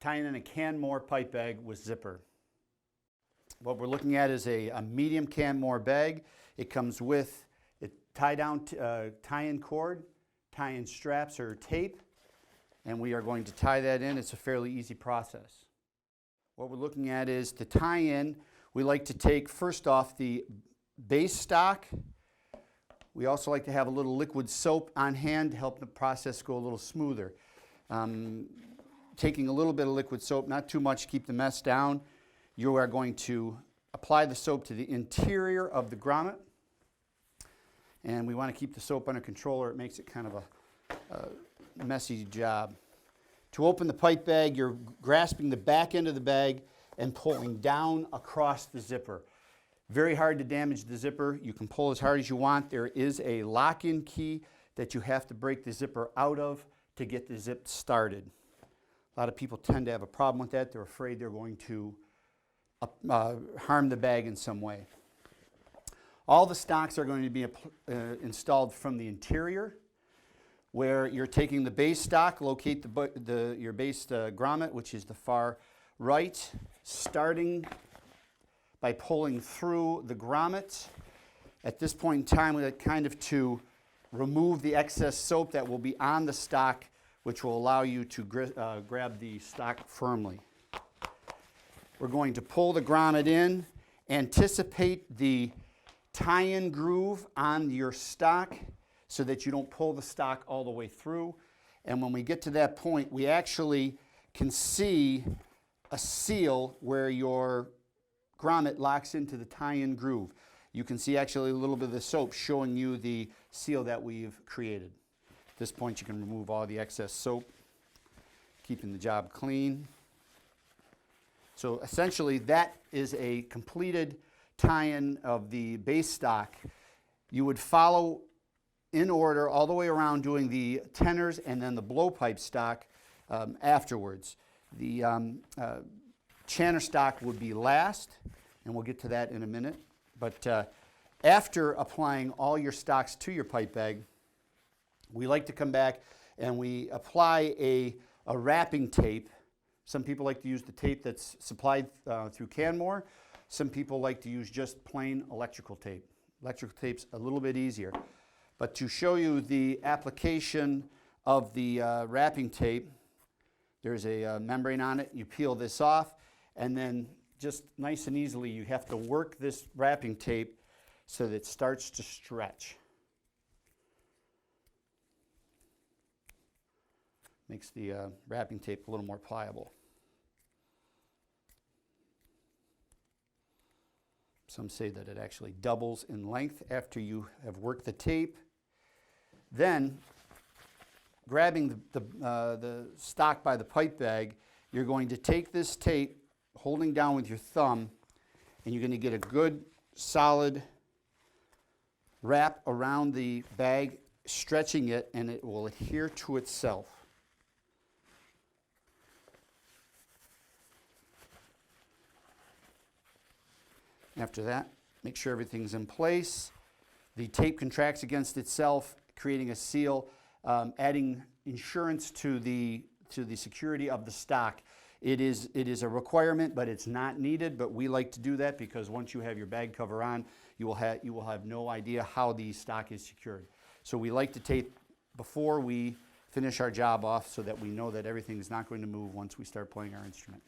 tying in a Canmore pipe bag with zipper. What we're looking at is a medium Canmore bag. It comes with a tie-in cord, tie-in straps or tape, and we are going to tie that in. It's a fairly easy process. What we're looking at is to tie in, we like to take first off the base stock. We also like to have a little liquid soap on hand to help the process go a little smoother. Taking a little bit of liquid soap, not too much, keep the mess down. You are going to apply the soap to the interior of the grommet. And we want to keep the soap under control or it makes it kind of a messy job. To open the pipe bag, you're grasping the back end of the bag and pulling down across the zipper. Very hard to damage the zipper. You can pull as hard as you want. There is a lock-in key that you have to break the zipper out of to get the zip started. A lot of people tend to have a problem with that. They're afraid they're going to harm the bag in some way. All the stocks are going to be installed from the interior, where you're taking the base stock, locate your base grommet, which is the far right, starting by pulling through the grommet. At this point in time, we like kind of to remove the excess soap that will be on the stock, which will allow you to grab the stock firmly. We're going to pull the grommet in, anticipate the tie-in groove on your stock so that you don't pull the stock all the way through. And when we get to that point, we actually can see a seal where your grommet locks into the tie-in groove. You can see actually a little bit of the soap showing you the seal that we've created. At this point, you can remove all the excess soap, keeping the job clean. So essentially, that is a completed tie-in of the base stock. You would follow in order all the way around doing the tenors and then the blowpipe stock afterwards. The chanter stock would be last, and we'll get to that in a minute. But after applying all your stocks to your pipe bag, we like to come back and we apply a wrapping tape. Some people like to use the tape that's supplied through Canmore. Some people like to use just plain electrical tape. Electrical tape's a little bit easier. But to show you the application of the wrapping tape, there's a membrane on it. You peel this off, and then just nice and easily, you have to work this wrapping tape so that it starts to stretch. Makes the wrapping tape a little more pliable. Some say that it actually doubles in length after you have worked the tape. Then, grabbing the stock by the pipe bag, you're going to take this tape, holding down with your thumb, and you're going to get a good, solid wrap around the bag, stretching it, and it will adhere to itself. After that, make sure everything's in place. The tape contracts against itself, creating a seal, adding insurance to the security of the stock. It is a requirement, but it's not needed. But we like to do that because once you have your bag cover on, you will have no idea how the stock is secured. So we like to tape before we finish our job off so that we know that everything is not going to move once we start playing our instrument.